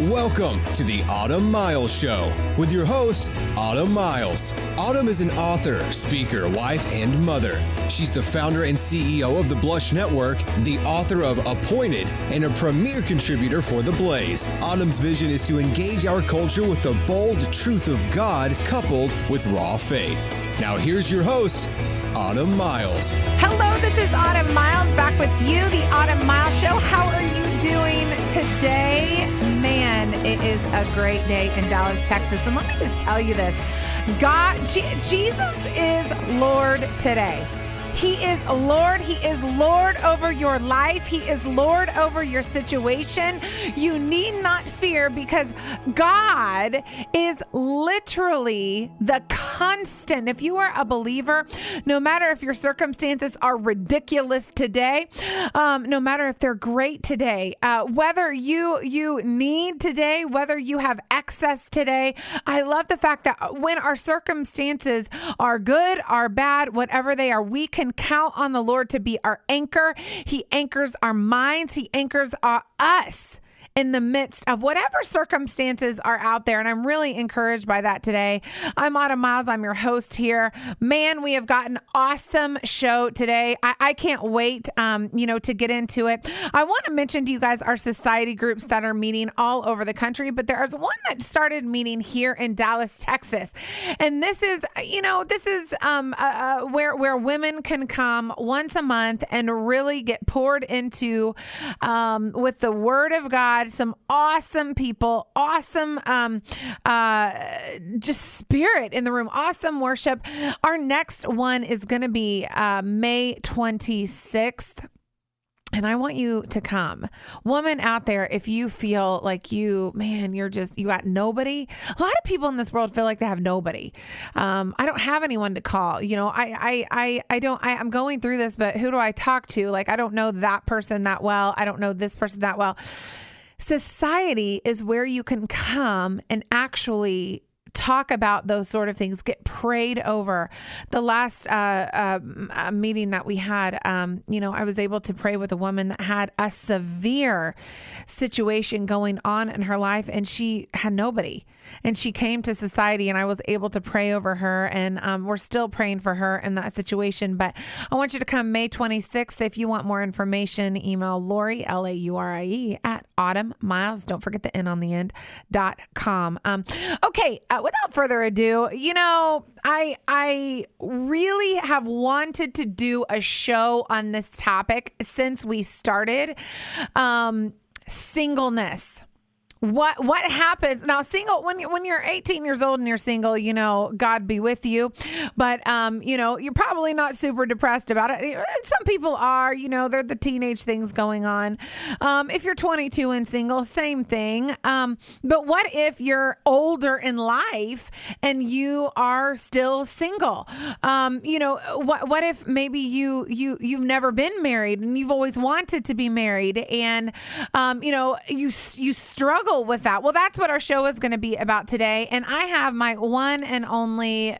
Welcome to the Autumn Miles Show with your host, Autumn Miles. Autumn is an author, speaker, wife, and mother. She's the founder and CEO of the Blush Network, the author of Appointed, and a premier contributor for The Blaze. Autumn's vision is to engage our culture with the bold truth of God coupled with raw faith. Now here's your host, Autumn Miles. Hello, this is Autumn Miles back with you, the Autumn Miles Show. How are you doing today? Man, it is a great day in Dallas, Texas. And let me just tell you this. Jesus is Lord today. He is Lord. He is Lord over your life. He is Lord over your situation. You need not fear because God is literally the constant. If you are a believer, no matter if your circumstances are ridiculous today, no matter if they're great today, whether you need today, whether you have excess today, I love the fact that when our circumstances are good, are bad, whatever they are, we can count on the Lord to be our anchor. He anchors our minds. He anchors us in the midst of whatever circumstances are out there. And I'm really encouraged by that today. I'm Autumn Miles. I'm your host here. Man, we have got an awesome show today. I can't wait, to get into it. I want to mention to you guys our society groups that are meeting all over the country, but there's one that started meeting here in Dallas, Texas. And this is where women can come once a month and really get poured into with the Word of God. Some awesome people, awesome just spirit in the room, awesome worship. Our next one is going to be May 26th. And I want you to come. Woman out there, if you feel like you got nobody. A lot of people in this world feel like they have nobody. I don't have anyone to call. I'm going through this, but who do I talk to? Like, I don't know that person that well. I don't know this person that well. Society is where you can come and actually talk about those sort of things, get prayed over. The last meeting that we had, I was able to pray with a woman that had a severe situation going on in her life, and she had nobody. And she came to society, and I was able to pray over her, and we're still praying for her in that situation. But I want you to come May 26th. If you want more information, email Laurie, Laurie, at autumnmiles. Don't forget the N on the end, .com. Okay, without further ado, I really have wanted to do a show on this topic since we started. Singleness. What happens now? Single, when you're 18 years old and you're single, God be with you, but you're probably not super depressed about it. Some people are, they're the teenage things going on. If you're 22 and single, same thing. But what if you're older in life and you are still single? What if maybe you've never been married and you've always wanted to be married, and you struggle with that. Well, that's what our show is going to be about today. And I have my one and only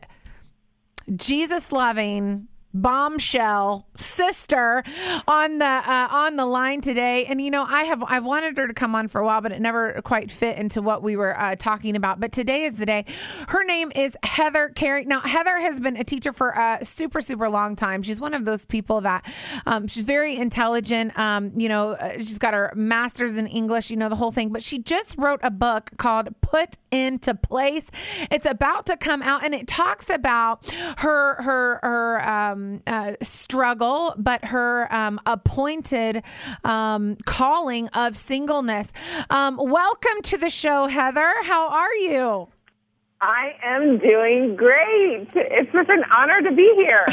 Jesus loving bombshell sister on the line today. And I've wanted her to come on for a while, but it never quite fit into what we were talking about. But today is the day. Her name is Heather Carey. Now, Heather has been a teacher for a super, super long time. She's one of those people that she's very intelligent. She's got her master's in English, the whole thing. But she just wrote a book called Put Into Place. It's about to come out, and it talks about her struggle, but her appointed calling of singleness. Welcome to the show, Heather. How are you? I am doing great. It's just an honor to be here.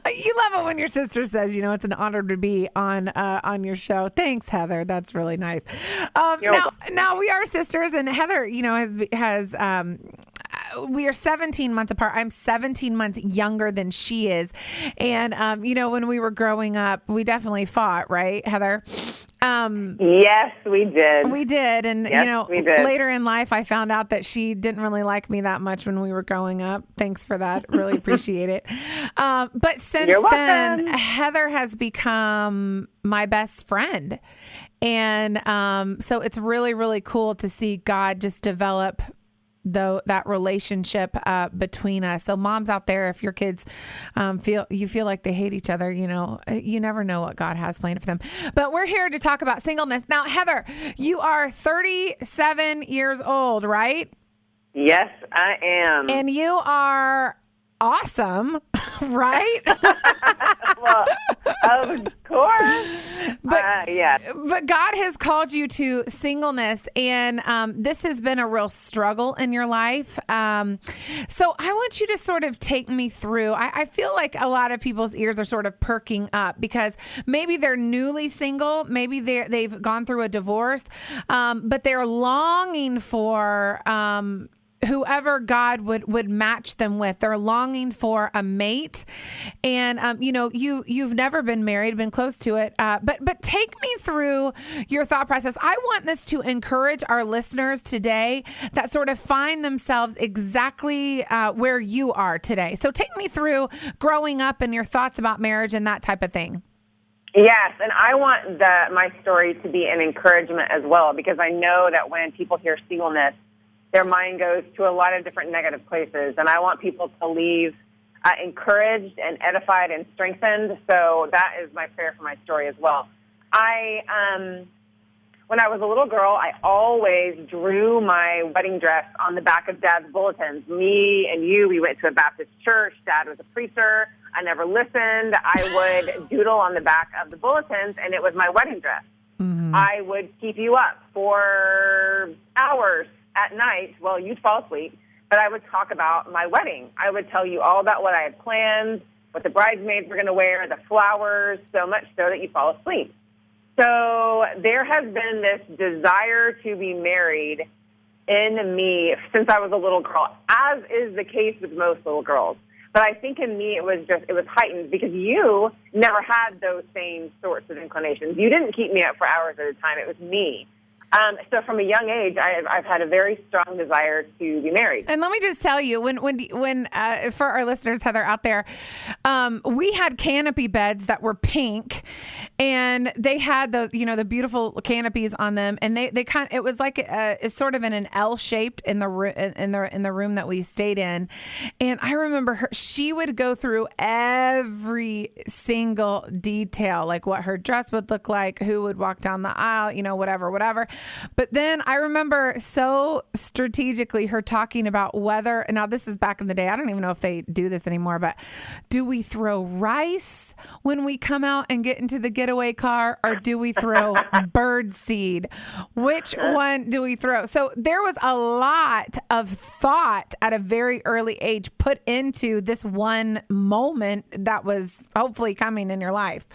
You love it when your sister says, it's an honor to be on your show. Thanks, Heather. That's really nice. Now we are sisters, and Heather, has we are 17 months apart. I'm 17 months younger than she is. And, when we were growing up, we definitely fought, right, Heather? Yes, we did. We did. And, Yes, we did. later in life, I found out that she didn't really like me that much when we were growing up. Thanks for that. Really appreciate it. But since then, Heather has become my best friend. And so it's really, really cool to see God just develop that relationship between us. So moms out there, if your kids feel like they hate each other, you never know what God has planned for them. But we're here to talk about singleness. Now, Heather, you are 37 years old, right? Yes, I am. And you are awesome, right? Well, of course. Yes. But God has called you to singleness, and this has been a real struggle in your life. So I want you to sort of take me through. I feel like a lot of people's ears are sort of perking up because maybe they're newly single, maybe they've gone through a divorce, but they're longing for whoever God would match them with. They're longing for a mate. And, you've never been married, been close to it. But take me through your thought process. I want this to encourage our listeners today that sort of find themselves exactly where you are today. So take me through growing up and your thoughts about marriage and that type of thing. Yes, and I want my story to be an encouragement as well, because I know that when people hear singleness, their mind goes to a lot of different negative places, and I want people to leave encouraged and edified and strengthened. So that is my prayer for my story as well. When I was a little girl, I always drew my wedding dress on the back of Dad's bulletins. Me and you, we went to a Baptist church. Dad was a preacher. I never listened. I would doodle on the back of the bulletins, and it was my wedding dress. Mm-hmm. I would keep you up for hours at night. Well, you'd fall asleep, but I would talk about my wedding. I would tell you all about what I had planned, what the bridesmaids were going to wear, the flowers, so much so that you fall asleep. So there has been this desire to be married in me since I was a little girl, as is the case with most little girls. But I think in me it was heightened because you never had those same sorts of inclinations. You didn't keep me up for hours at a time. It was me. So from a young age, I've had a very strong desire to be married. And let me just tell you, when for our listeners, Heather, out there, we had canopy beds that were pink, and they had those, the beautiful canopies on them, and it was like it's sort of in an L shaped in the room that we stayed in. And I remember she would go through every single detail, like what her dress would look like, who would walk down the aisle, whatever. But then I remember so strategically her talking about whether, now this is back in the day, I don't even know if they do this anymore, but do we throw rice when we come out and get into the getaway car, or do we throw bird seed? Which one do we throw? So there was a lot of thought at a very early age put into this one moment that was hopefully coming in your life.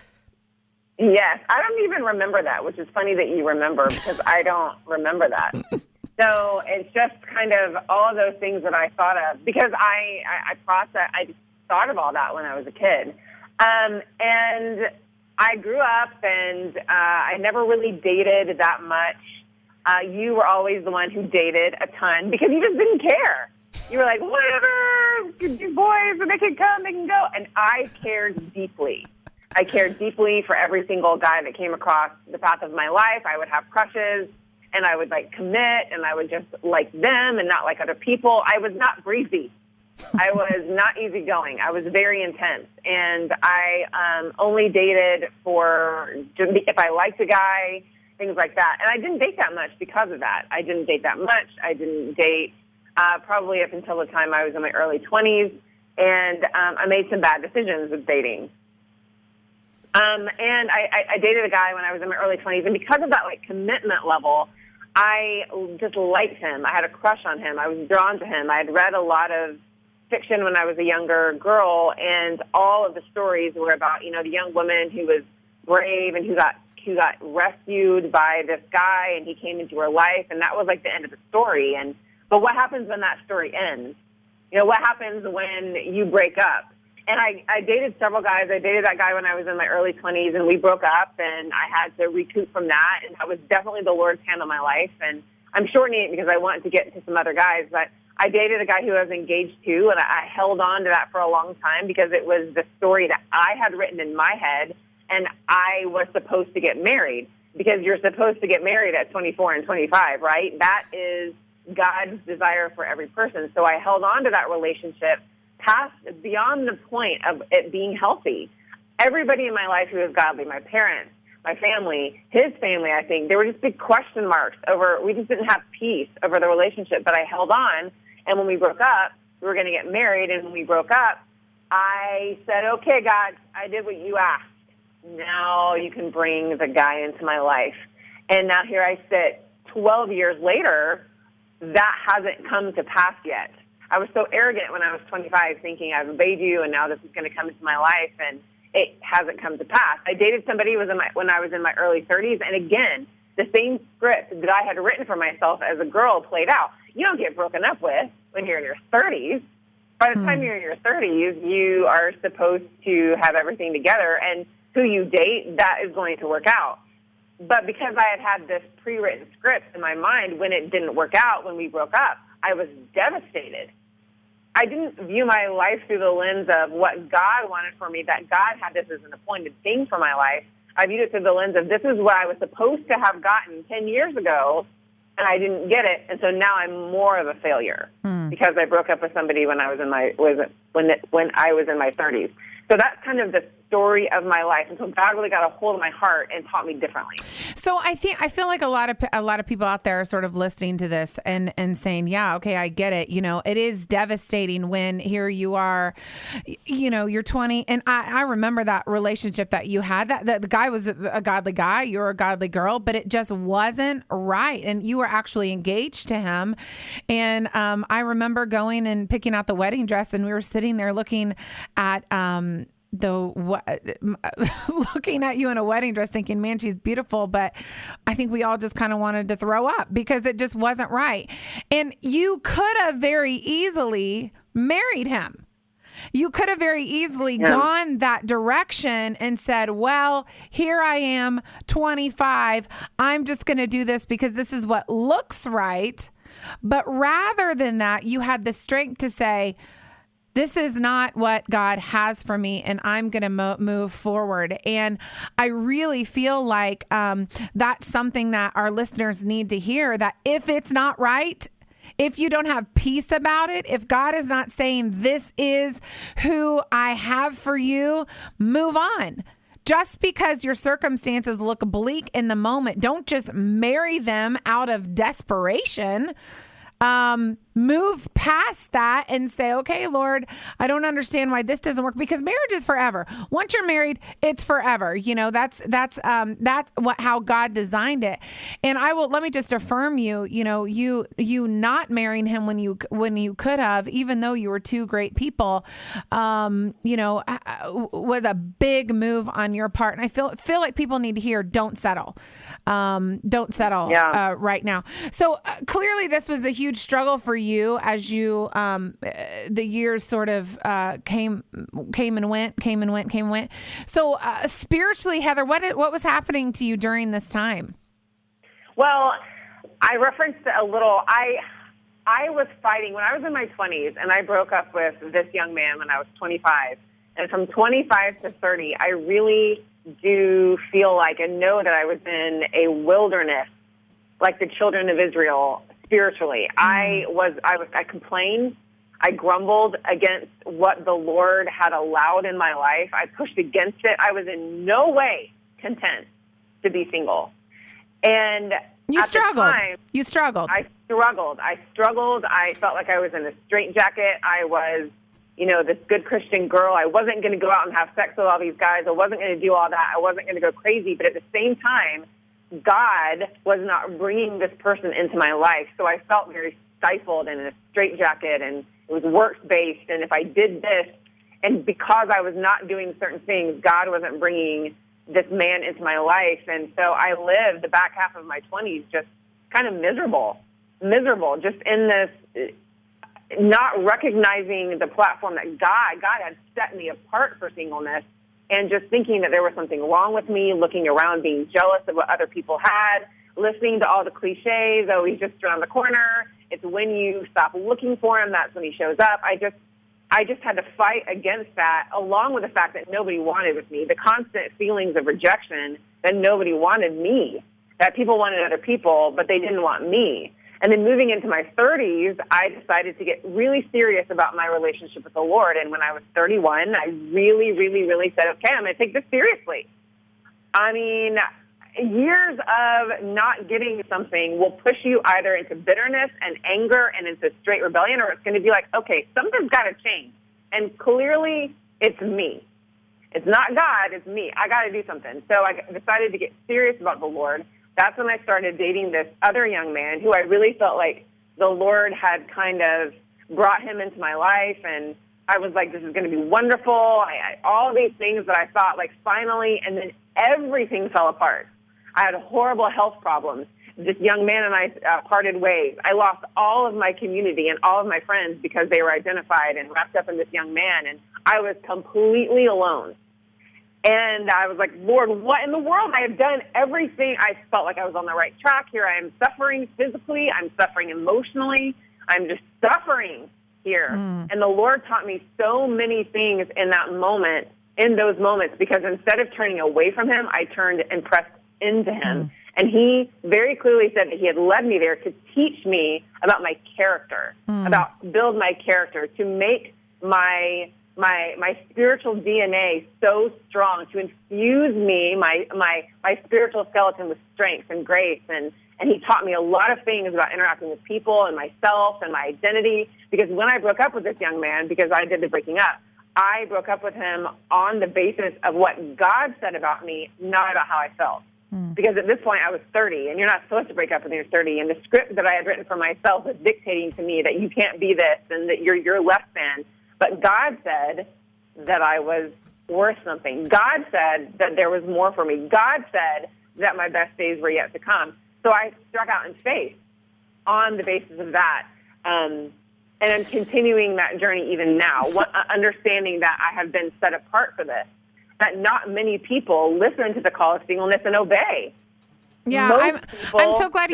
Yes, I don't even remember that, which is funny that you remember because I don't remember that. So it's just kind of all of those things that I thought of because I thought of all that when I was a kid. And I grew up and I never really dated that much. You were always the one who dated a ton because you just didn't care. You were like, whatever, these boys, when they can come, they can go. And I cared deeply. I cared deeply for every single guy that came across the path of my life. I would have crushes, and I would commit, and I would just like them and not like other people. I was not breezy. I was not easygoing. I was very intense, and I only dated if I liked a guy, things like that. And I didn't date that much because of that. I didn't date that much. I didn't date probably up until the time I was in my early 20s, and I made some bad decisions with dating. And I dated a guy when I was in my early 20s, and because of that commitment level, I just liked him. I had a crush on him. I was drawn to him. I had read a lot of fiction when I was a younger girl, and all of the stories were about, the young woman who was brave and who got rescued by this guy, and he came into her life, and that was the end of the story. But what happens when that story ends? what happens when you break up? And I dated several guys. I dated that guy when I was in my early 20s, and we broke up, and I had to recoup from that, and that was definitely the Lord's hand on my life. And I'm shortening it because I wanted to get to some other guys, but I dated a guy who I was engaged to, and I held on to that for a long time because it was the story that I had written in my head, and I was supposed to get married because you're supposed to get married at 24 and 25, right? That is God's desire for every person. So I held on to that relationship beyond the point of it being healthy. Everybody in my life who was godly, my parents, my family, his family, I think, there were just big question marks we just didn't have peace over the relationship, but I held on. And when we broke up, we were going to get married. And when we broke up, I said, okay, God, I did what you asked. Now you can bring the guy into my life. And now here I sit 12 years later, that hasn't come to pass yet. I was so arrogant when I was 25, thinking I've obeyed you, and now this is going to come into my life, and it hasn't come to pass. I dated somebody when I was in my early 30s, and again, the same script that I had written for myself as a girl played out. You don't get broken up with when you're in your 30s. By the time you're in your 30s, you are supposed to have everything together, and who you date, that is going to work out. But because I had this pre-written script in my mind, when it didn't work out, when we broke up, I was devastated. I didn't view my life through the lens of what God wanted for me, that God had this as an appointed thing for my life. I viewed it through the lens of this is what I was supposed to have gotten 10 years ago, and I didn't get it, and so now I'm more of a failure because I broke up with somebody when I was in my 30s. So that's kind of the story of my life. And so God really got a hold of my heart and taught me differently. So I feel like a lot of people out there are sort of listening to this and saying, yeah, okay, I get it. It is devastating when here you are, you're 20. And I remember that relationship that you had, that the guy was a godly guy, you were a godly girl, but it just wasn't right. And you were actually engaged to him. And I remember going and picking out the wedding dress, and we were sitting there looking at, looking at you in a wedding dress thinking, man, she's beautiful, but I think we all just kind of wanted to throw up because it just wasn't right. And you could have very easily married him. You could have very easily gone that direction and said, well, here I am, 25. I'm just going to do this because this is what looks right. But rather than that, you had the strength to say, this is not what God has for me, and I'm going to move forward. And I really feel like that's something that our listeners need to hear, that if it's not right, if you don't have peace about it, if God is not saying this is who I have for you, move on. Just because your circumstances look bleak in the moment, don't just marry them out of desperation. Move past that and say, okay, Lord, I don't understand why this doesn't work, because marriage is forever. Once you're married, it's forever. That's how God designed it. And let me just affirm you, you not marrying him when you could have, even though you were two great people, was a big move on your part. And I feel like people need to hear, don't settle. Right now. So clearly this was a huge struggle for you as you the years sort of came and went. So spiritually, Heather, what was happening to you during this time? Well, I referenced a little. I was fighting when I was in my 20s, and I broke up with this young man when I was 25. And from 25 to 30, I really do feel like and know that I was in a wilderness, like the children of Israel. Spiritually, I complained. I grumbled against what the Lord had allowed in my life. I pushed against it. I was in no way content to be single. And you struggled. I struggled. I felt like I was in a straitjacket. I was, this good Christian girl. I wasn't going to go out and have sex with all these guys. I wasn't going to do all that. I wasn't going to go crazy. But at the same time, God was not bringing this person into my life, so I felt very stifled and in a straitjacket, and it was works-based, and if I did this, and because I was not doing certain things, God wasn't bringing this man into my life, and so I lived the back half of my 20s just kind of miserable, just in this, not recognizing the platform that God had set me apart for singleness, and just thinking that there was something wrong with me, looking around, being jealous of what other people had, listening to all the cliches, oh, he's just around the corner. It's when you stop looking for him, that's when he shows up. I just had to fight against that, along with the fact that nobody wanted with me, the constant feelings of rejection that nobody wanted me, that people wanted other people, but they didn't want me. And then moving into my 30s, I decided to get really serious about my relationship with the Lord. And when I was 31, I really, really, really said, okay, I'm going to take this seriously. I mean, years of not getting something will push you either into bitterness and anger and into straight rebellion, or it's going to be like, okay, something's got to change. And clearly, it's me. It's not God, it's me. I got to do something. So I decided to get serious about the Lord. That's when I started dating this other young man who I really felt like the Lord had kind of brought him into my life, and I was like, this is going to be wonderful. All these things that I thought, like, finally, and then everything fell apart. I had horrible health problems. This young man and I parted ways. I lost all of my community and all of my friends because they were identified and wrapped up in this young man, and I was completely alone. And I was like, Lord, what in the world? I have done everything. I felt like I was on the right track. Here I am suffering physically. I'm suffering emotionally. I'm just suffering here. And the Lord taught me so many things in that moment, in those moments, because instead of turning away from him, I turned and pressed into him. And he very clearly said that he had led me there to teach me about my character, about build my character, to make my spiritual DNA so strong, to infuse me, my spiritual skeleton with strength and grace. And he taught me a lot of things about interacting with people and myself and my identity. Because when I broke up with this young man, because I did the breaking up, I broke up with him on the basis of what God said about me, not about how I felt. Because at this point I was 30, and you're not supposed to break up when you're 30. And the script that I had written for myself was dictating to me that you can't be this and that you're less than. But God said that I was worth something. God said that there was more for me. God said that my best days were yet to come. So I struck out in faith on the basis of that. And I'm continuing that journey even now, understanding that I have been set apart for this, that not many people listen to the call of singleness and obey. Yeah, I'm so glad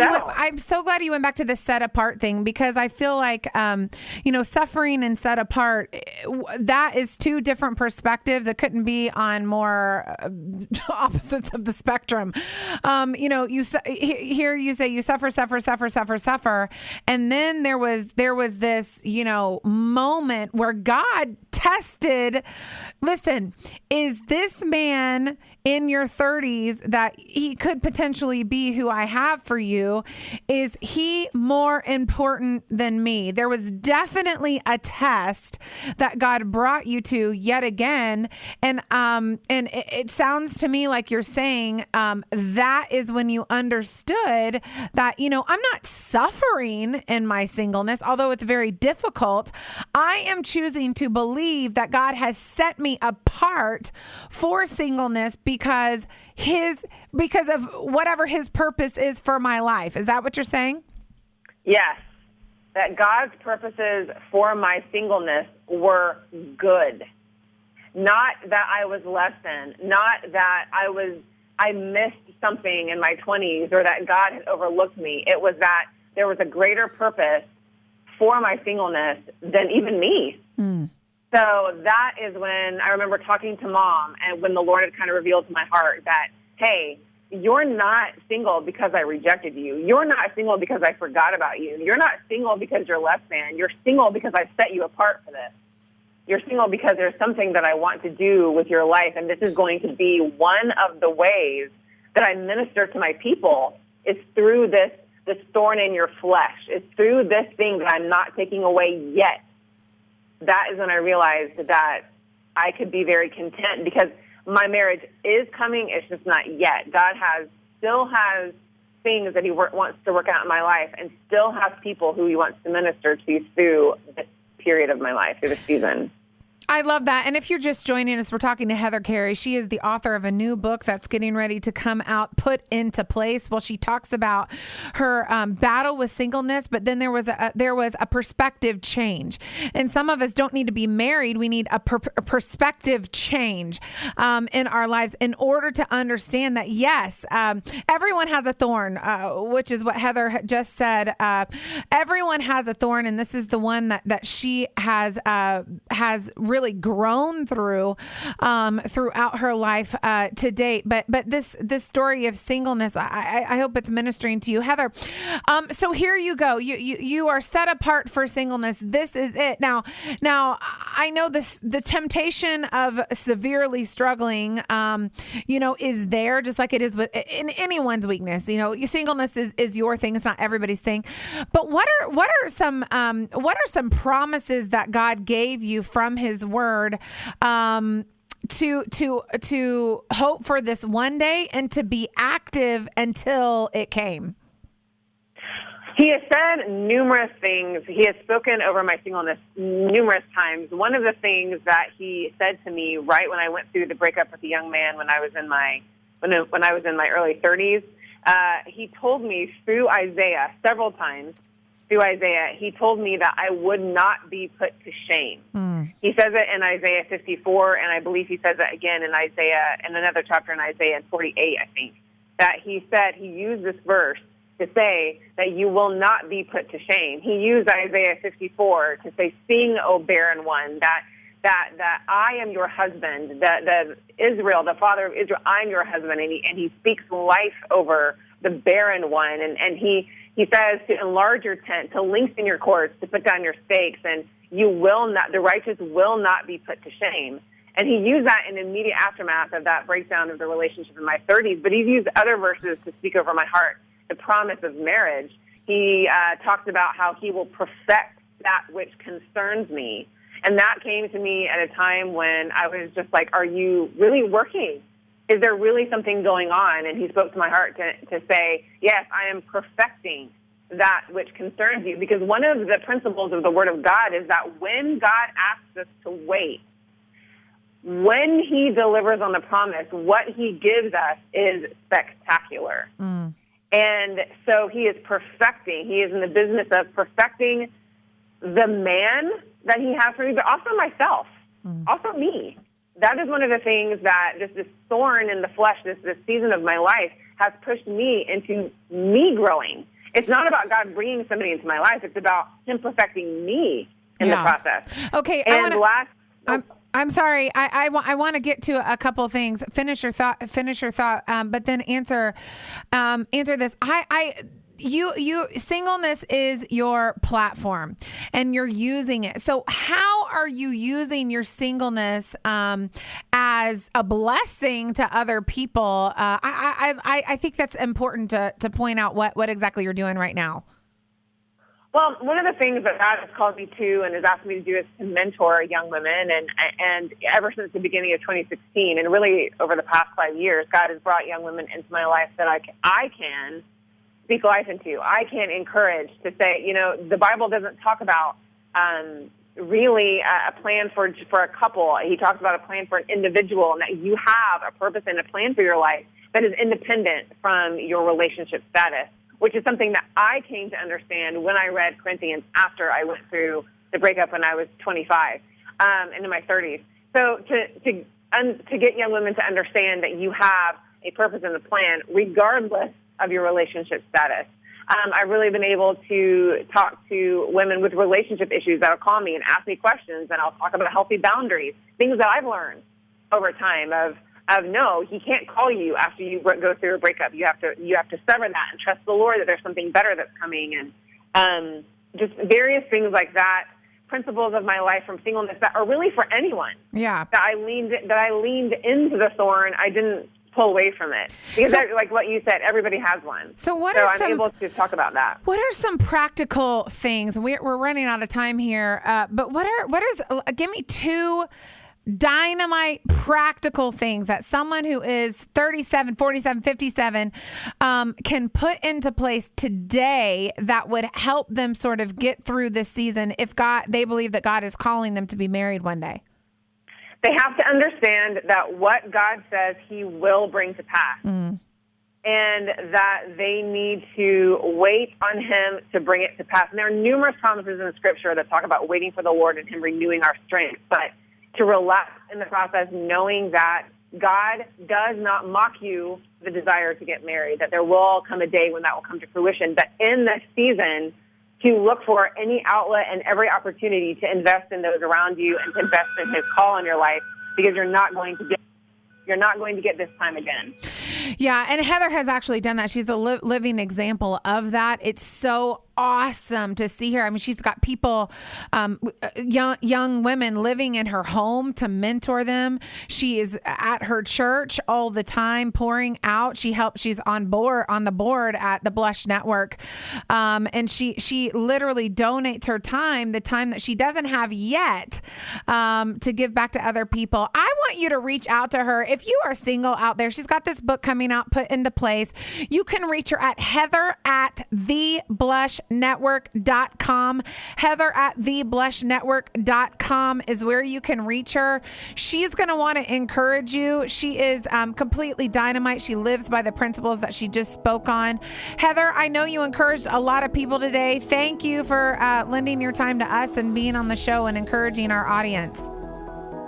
you went back to the set apart thing, because I feel like suffering and set apart, that is two different perspectives. It couldn't be on more opposites of the spectrum. You say you suffer, and then there was this moment where God tested. Listen, is this man in your 30s that he could potentially be who I have for you? Is he more important than me? There was definitely a test that God brought you to yet again. And it sounds to me like you're saying that is when you understood that, I'm not suffering in my singleness, although it's very difficult. I am choosing to believe that God has set me apart for singleness because of whatever his purpose is for my life. Is that what you're saying? Yes. That God's purposes for my singleness were good. Not that I was less than, not that I missed something in my 20s or that God had overlooked me. It was that there was a greater purpose for my singleness than even me. So that is when I remember talking to Mom, and when the Lord had kind of revealed to my heart that, hey, you're not single because I rejected you. You're not single because I forgot about you. You're not single because you're less than. You're single because I set you apart for this. You're single because there's something that I want to do with your life, and this is going to be one of the ways that I minister to my people. It's through this thorn in your flesh. It's through this thing that I'm not taking away yet. That is when I realized that I could be very content, because my marriage is coming. It's just not yet. God still has things that he wants to work out in my life, and still has people who he wants to minister to through this period of my life, through this season. I love that. And if you're just joining us, we're talking to Heather Carey. She is the author of a new book that's getting ready to come out, Put into Place. Well, she talks about her battle with singleness, but then there was a perspective change. And some of us don't need to be married. We need a perspective change in our lives in order to understand that, yes, everyone has a thorn, which is what Heather just said. Everyone has a thorn, and this is the one that she has really grown through throughout her life to date. But this story of singleness, I hope it's ministering to you, Heather. So here you go. You are set apart for singleness. This is it. Now I know the temptation of severely struggling, is there, just like it is in anyone's weakness. Singleness is your thing. It's not everybody's thing. But what are some promises that God gave you from His Word to hope for this one day and to be active until it came? He has said numerous things. He has spoken over my singleness numerous times. One of the things that he said to me right when I went through the breakup with a young man when I was in my early 30s, he told me through Isaiah several times. Through Isaiah, he told me that I would not be put to shame. He says it in Isaiah 54, and I believe he says it again in another chapter in Isaiah 48, I think, that he used this verse to say that you will not be put to shame. He used Isaiah 54 to say, "Sing, O barren one, that I am your husband, that Israel, the father of Israel, I'm your husband," and he speaks life over the barren one, and he says to enlarge your tent, to lengthen your cords, to put down your stakes, and the righteous will not be put to shame. And he used that in immediate aftermath of that breakdown of the relationship in my 30s, but he's used other verses to speak over my heart, the promise of marriage. He talks about how he will perfect that which concerns me. And that came to me at a time when I was just like, are you really working? Is there really something going on? And he spoke to my heart to say, yes, I am perfecting that which concerns you. Because one of the principles of the Word of God is that when God asks us to wait, when He delivers on the promise, what He gives us is spectacular. And so He is perfecting. He is in the business of perfecting the man that He has for me, but also myself, also me. That is one of the things that this thorn in the flesh, this season of my life, has pushed me into me growing. It's not about God bringing somebody into my life. It's about Him perfecting me in the process. Okay. I'm sorry. I want to get to a couple of things. Finish your thought. But then answer this. Singleness is your platform and you're using it. So how are you using your singleness as a blessing to other people? I think that's important to point out what exactly you're doing right now. Well, one of the things that God has called me to and has asked me to do is to mentor young women. And ever since the beginning of 2016, and really over the past 5 years, God has brought young women into my life that I can speak life into. I can encourage to say, the Bible doesn't talk about really a plan for a couple. He talks about a plan for an individual, and that you have a purpose and a plan for your life that is independent from your relationship status, which is something that I came to understand when I read Corinthians after I went through the breakup when I was 25 and in my 30s. So to get young women to understand that you have a purpose and a plan regardless of your relationship status. I've really been able to talk to women with relationship issues that'll call me and ask me questions, and I'll talk about healthy boundaries, things that I've learned over time of no, He can't call you after you go through a breakup. You have to sever that and trust the Lord that there's something better that's coming, and just various things like that. Principles of my life from singleness that are really for anyone. Yeah, that I leaned into the thorn. I didn't pull away from it because, like what you said, everybody has one. So I'm able to talk about that. What are some practical things? We're running out of time here, but give me two dynamite practical things that someone who is 37, 47, 57 can put into place today that would help them sort of get through this season if they believe that God is calling them to be married one day. They have to understand that what God says he will bring to pass. And that they need to wait on him to bring it to pass. And there are numerous promises in Scripture that talk about waiting for the Lord and him renewing our strength. But to relax in the process, knowing that God does not mock you the desire to get married, that there will come a day when that will come to fruition. But in this season, to look for any outlet and every opportunity to invest in those around you and to invest in his call in your life, because you're not going to get this time again. Yeah, and Heather has actually done that. She's a living example of that. It's so awesome to see her. I mean, she's got people, young women living in her home to mentor them. She is at her church all the time, pouring out. She's on the board at the Blush Network, and she literally donates her time, the time that she doesn't have yet, to give back to other people. I want you to reach out to her if you are single out there. She's got this book coming out, Put into Place. You can reach her at heather@theblushnetwork.com. heather@theblushnetwork.com is where you can reach her. She's going to want to encourage you. She is completely dynamite. She lives by the principles that she just spoke on. Heather, I know you encouraged a lot of people today. Thank you for lending your time to us and being on the show and encouraging our audience.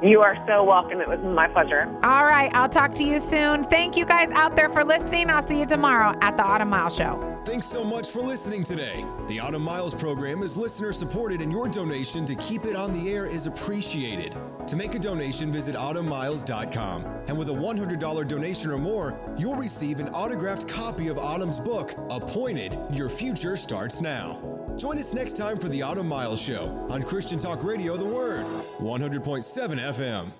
You are so welcome. It was my pleasure. All right. I'll talk to you soon. Thank you guys out there for listening. I'll see you tomorrow at the Autumn Miles Show. Thanks so much for listening today. The Autumn Miles program is listener supported, and your donation to keep it on the air is appreciated. To make a donation, visit autumnmiles.com. And with a $100 donation or more, you'll receive an autographed copy of Autumn's book, Appointed, Your Future Starts Now. Join us next time for the Autumn Miles Show on Christian Talk Radio, The Word, 100.7 FM.